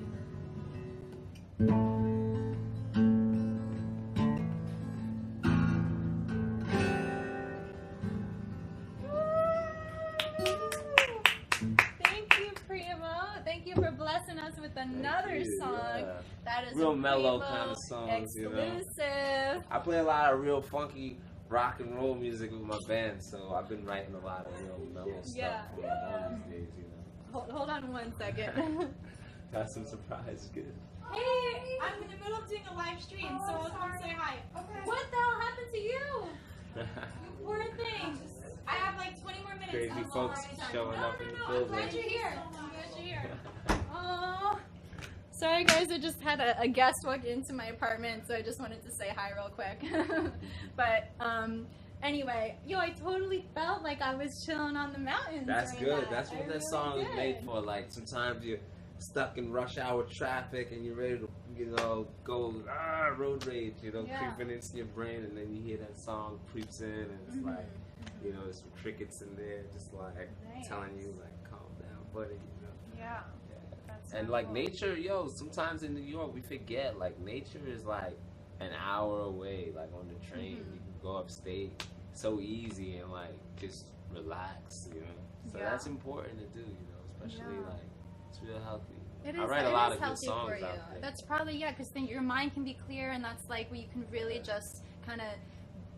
Thank you, Primo. Thank you for blessing us with another you, song. yeah. That is Real a mellow Primo kind of songs, you know. exclusive. I play a lot of real funky rock and roll music with my band, so I've been writing a lot of real mellow stuff Yeah. for all these days, you know. Hold on 1 second. Got some surprise good. Hey, I'm in the middle of doing a live stream, so I'll come say hi. What the hell happened to you? You poor thing. I have like 20 more minutes. Crazy I'm folks sorry. showing up in the I'm building. glad you're here. I'm glad you're here. Oh. Sorry guys, I just had a guest walk into my apartment, so I just wanted to say hi real quick. But anyway, I totally felt like I was chilling on the mountains. That's during good. that. That's what I that really song is did. made for. Like sometimes you're stuck in rush hour traffic and you're ready to, go road rage, Yeah. creeping into your brain, and then you hear that song creeps in, and it's Mhm. like, there's some crickets in there, just like Nice. telling you like, calm down, buddy. Yeah. And like nature, yo, sometimes in New York we forget, like nature is like an hour away, like on the train. You can go upstate so easy and like just relax, you know. So that's important to do, you know, especially like it's real healthy. It is, I write a lot of good healthy songs for you. out there. That's probably, because then your mind can be clear, and that's like where you can really just kind of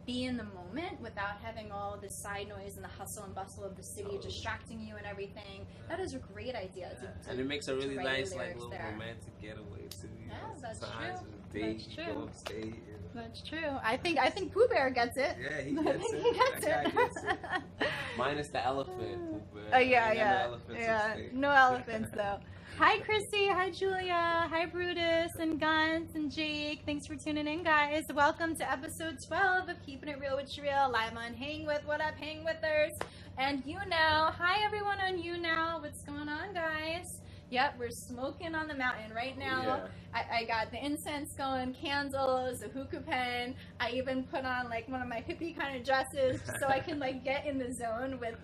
be in the moment without having all the side noise and the hustle and bustle of the city distracting you and everything. That is a great idea. And it makes a really nice, like, little there. romantic getaway too. You know? That's Sometimes true. with a date, That's you true. go upstate. You know? That's true. I think Pooh Bear gets it. Yeah, he gets it. He gets That it. guy gets it. Minus the elephant, Pooh Bear. Oh No elephants upstate. no elephants though. Hi Chrissy, hi Julia, hi Brutus and Guns and Jake. Thanks for tuning in, guys. Welcome to episode 12 of Keeping It Real with CheRyl, live on Hang With. What up, Hang Withers? And You Now. Hi everyone on You Now. What's going on, guys? Yep, we're smoking on the mountain right now. I got the incense going, candles, a hookah pen. I even put on like one of my hippie kind of dresses so I can like get in the zone with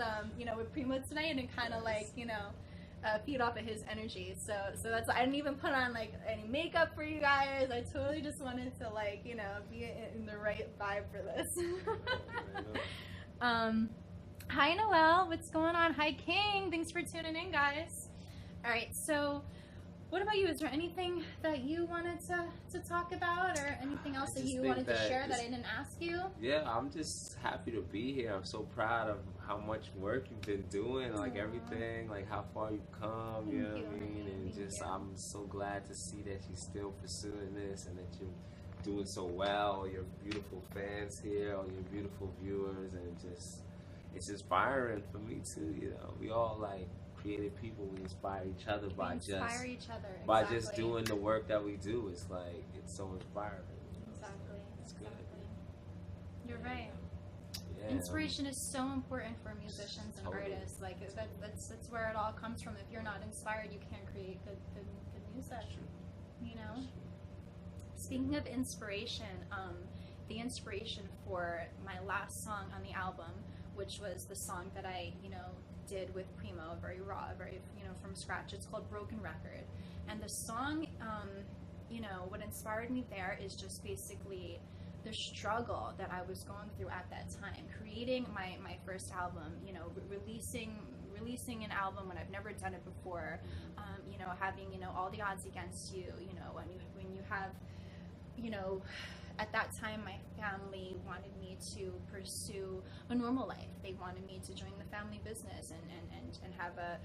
with Primo tonight and kind of like feed off of his energy. So that's, I didn't even put on like any makeup for you guys. I totally just wanted to like be in the right vibe for this. Hi Noelle, what's going on? Hi King, thanks for tuning in, guys. All right, so what about you? Is there anything that you wanted to talk about, or anything else that you wanted to share that I didn't ask you? Yeah, I'm just happy to be here. I'm so proud of how much work you've been doing, like everything, like how far you've come, you know what I mean? And just, I'm so glad to see that you're still pursuing this and that you're doing so well. All your beautiful fans here, all your beautiful viewers, and just, it's inspiring for me too, you know. We all like creative people, we inspire each other by just doing the work that we do. It's like, it's so inspiring. Exactly. It's good. You're right. Yeah. Inspiration is so important for musicians and artists. Like that's where it all comes from. If you're not inspired, you can't create good music. You know. Speaking of inspiration, the inspiration for my last song on the album, which was the song that I did with Primo, very raw, very from scratch. It's called Broken Record, and the song, what inspired me there is just basically the struggle that I was going through at that time, creating my first album, releasing an album when I've never done it before, having all the odds against you, when you have at that time, my family wanted me to pursue a normal life. They wanted me to join the family business and have a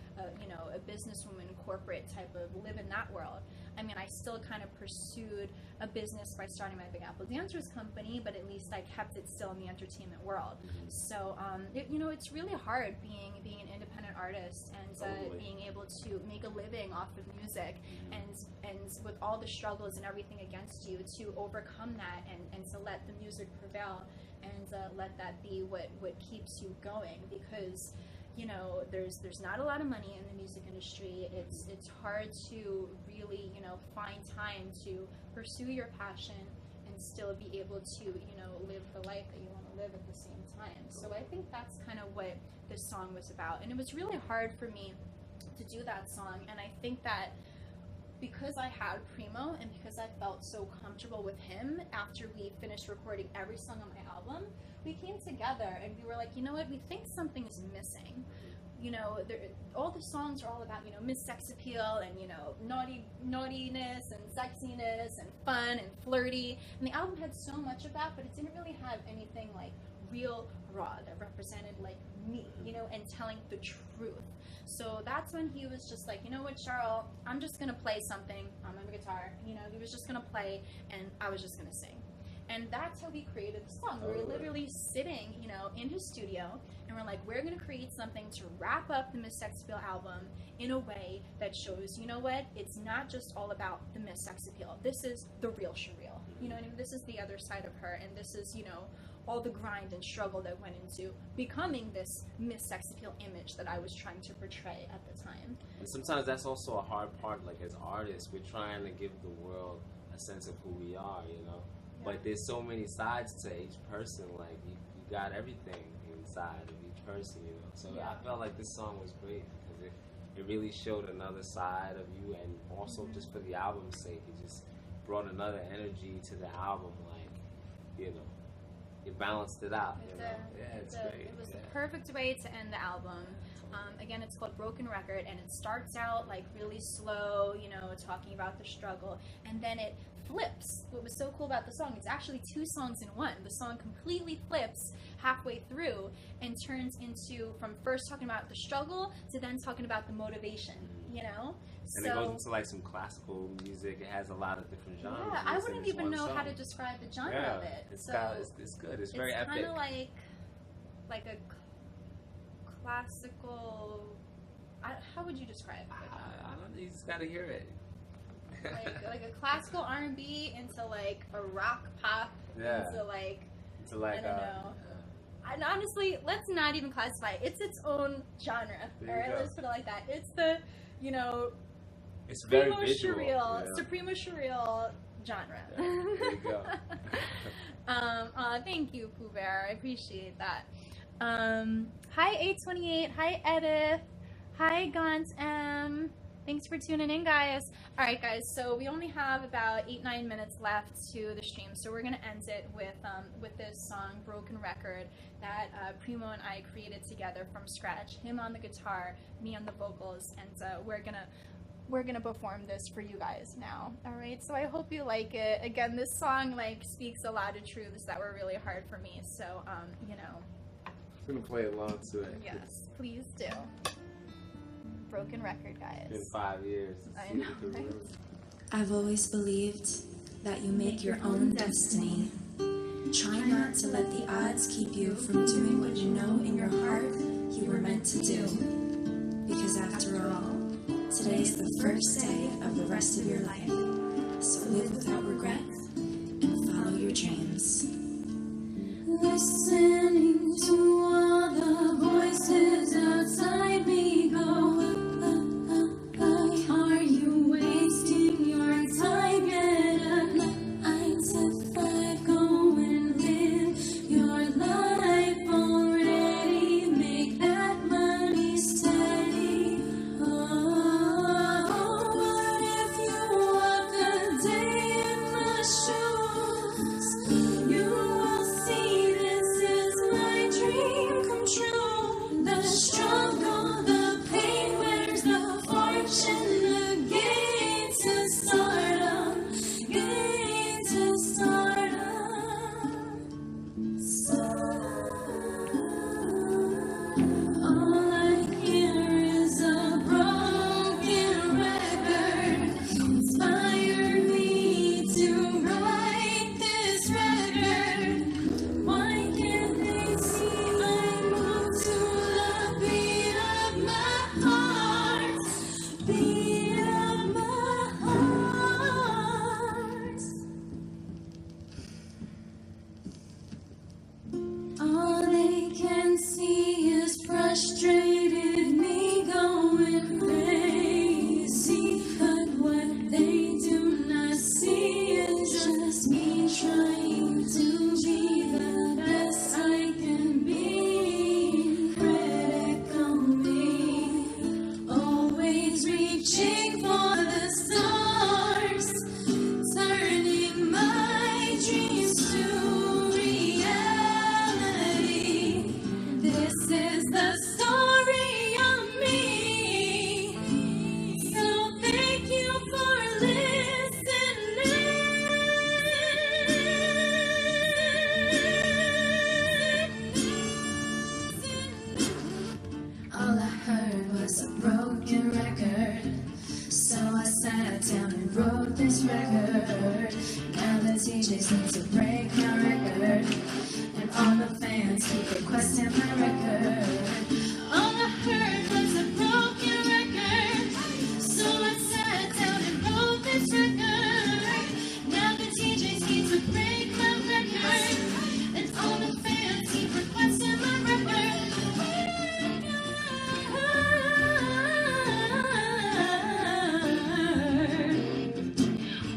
businesswoman corporate type of live in that world. I mean, I still kind of pursued a business by starting my Big Apple Dancers company, but at least I kept it still in the entertainment world. So, it's really hard being an independent artist and being able to make a living off of music, and with all the struggles and everything against you, to overcome that and to let the music prevail and let that be what keeps you going, because there's not a lot of money in the music industry. It's hard to really find time to pursue your passion and still be able to live the life that you want to live at the same time. So I think that's kind of what this song was about, and it was really hard for me to do that song. And I think that because I had Primo and because I felt so comfortable with him, after we finished recording every song on my album, we came together and we were like, you know what, we think something is missing. All the songs are all about, Miss Sex Appeal and, naughtiness and sexiness and fun and flirty. And the album had so much of that, but it didn't really have anything like real raw that represented like me, and telling the truth. So that's when he was just like, you know what, CheRyl, I'm just gonna play something on my guitar. He was just gonna play and I was just gonna sing. And that's how we created the song. We were literally sitting, in his studio, and we're like, we're gonna create something to wrap up the Miss Sex Appeal album in a way that shows, it's not just all about the Miss Sex Appeal. This is the real CheRyl. You know what I mean? This is the other side of her, and this is, all the grind and struggle that went into becoming this Miss Sex Appeal image that I was trying to portray at the time. And sometimes that's also a hard part, like as artists, we're trying to give the world a sense of who we are, Yeah. But there's so many sides to each person, like you got everything inside of each person, So I felt like this song was great because it really showed another side of you, and also just for the album's sake, it just brought another energy to the album. Like, you know, it balanced it out. You know? Yeah, it's great. It was the perfect way to end the album. Again, it's called Broken Record, and it starts out like really slow, you know, talking about the struggle, and then it flips. What was so cool about the song, it's actually 2 songs in one. The song completely flips halfway through and turns into, from first talking about the struggle to then talking about the motivation, you know? And it goes into like some classical music. It has a lot of different genres. Yeah, I wouldn't even know how to describe the genre of it. It's good. It's very epic. It's kind of like a classical. How would you describe it? I don't know. You just gotta hear it. like a classical R&B into like a rock pop into like I don't know. And honestly, let's not even classify it. It's its own genre. All right, let's put it like that. It's the, you know, it's very visual. CheRyl genre. Yeah, there you go. Thank you, Pooh Bear. I appreciate that. Hi, 828. Hi, Edith. Hi, Gaunt M. Thanks for tuning in, guys. All right, guys. So we only have about 8-9 minutes left to the stream, so we're gonna end it with this song, "Broken Record," that Primo and I created together from scratch. Him on the guitar, me on the vocals, and we're gonna perform this for you guys now. All right. So I hope you like it. Again, this song like speaks a lot of truths that were really hard for me. So you know. I'm gonna play along to it. Yes, please do. Broken Record, guys. It's been 5 years. I know, right? I've always believed that you make your own destiny. Try not to let the odds keep you from doing what you know in your heart you were meant to do. Because after all, today's the first day of the rest of your life. So live without regret and follow your dreams. Listening to all the voices outside me go. Are you wasting your time? Get a 9 to 5, go and live your life already. Make that money steady. Oh, what if you walk a day in my shoes? You will see this is my dream come true. The struggle, the pain, where's the fortune? The gate to stardom, gate to stardom. So all I hear is a broken record. Inspire me to write this record. Why can't they see I move to the beat of my heart? Beat of my heart. All they can see is frustrated me going crazy. But what they do not see is just me trying to be the best I can be. Critical me, always reaching for the stars, turning my dreams to reality. This is the story of me. So thank you for listening. All I heard was a broken record. So I sat down and wrote this record. Now the DJs need to break my record, and all the fans keep requesting my record. All I heard was a broken record. So I sat down and wrote this record. Now the DJs need to break my record, and all the fans keep requesting my record.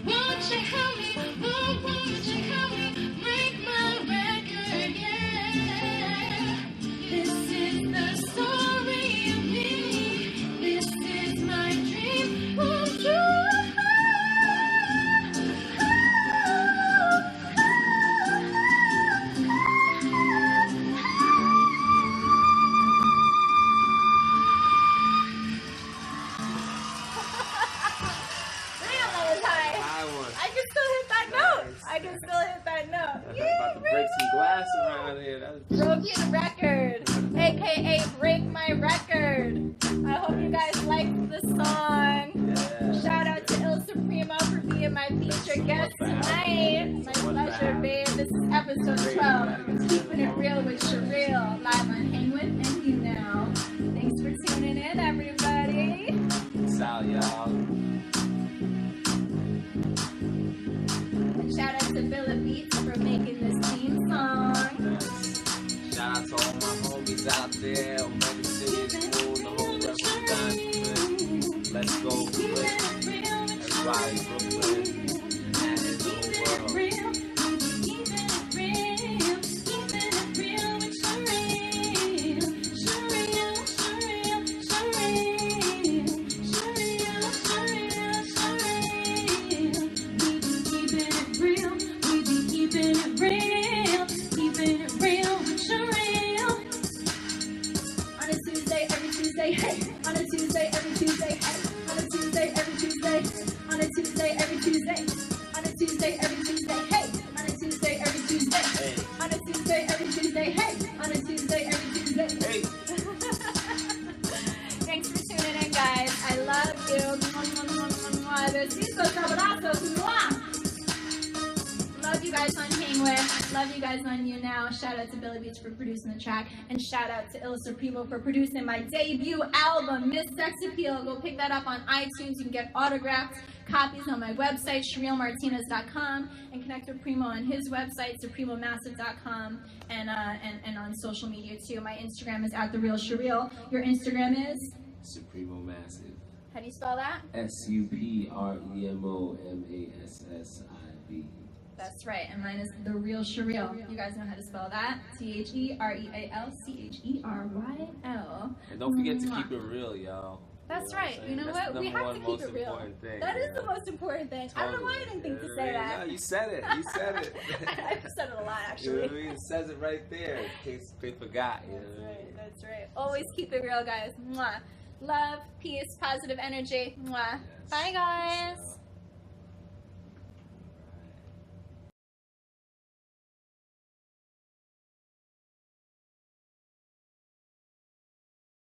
Won't you help me? Won't you help me break my glass around here. That's Broken record, aka break my record. I hope you guys like the song. yeah. Shout out to illSupremO for being my featured guest tonight. My pleasure, babe. This is episode 12. Keeping it real with CheRyl. Live on Hang With and You Now. Thanks for tuning in, everybody. Peace out, y'all. And shout out to Billa Beats for making this theme song. Yes. Shout out to all my homies out there. Oklahoma City, the moon, the whole representative. Let's go, Brooklyn. Everybody, Brooklyn. And in the whole world. Hey, on a Tuesday, every Tuesday, hey, on a Tuesday, every Tuesday, on a Tuesday, every Tuesday, on a Tuesday, every Tuesday, hey, on a Tuesday, every Tuesday, Hey. on a Tuesday, every Tuesday, hey, on a Tuesday, every Tuesday. Hey. Thanks for tuning in, guys. I love you. Besitos, abrazos, mwah. Love you guys on Hang With. Love you guys on You Now. Shout out to Billy Beach for producing the track. And shout out to illSupremO for producing my debut album, Miss Sex Appeal. Go pick that up on iTunes. You can get autographed copies on my website, CherylMartinez.com. And connect with Primo on his website, SupremoMassive.com. And on social media too. My Instagram is @TheRealCheRyl. Your Instagram is? Supremo Massive. How do you spell that? SupremoMassive. That's right, and mine is The Real CheRyl. You guys know how to spell that? CheRealCheryl. And don't forget to keep it real, y'all. That's You know right. what I'm You know saying? what? That's We the have to number keep one it most real. important thing, That is you the know? most important thing. I don't know why I didn't think to say that. No, you said it. You said it. I've said it a lot, You know actually. what I mean? It says it right there in case they forgot. You know That's what I mean? right. That's right. Always keep it real, guys. Mwah. Love, peace, positive energy. Mwah. Yes. Bye, guys. So-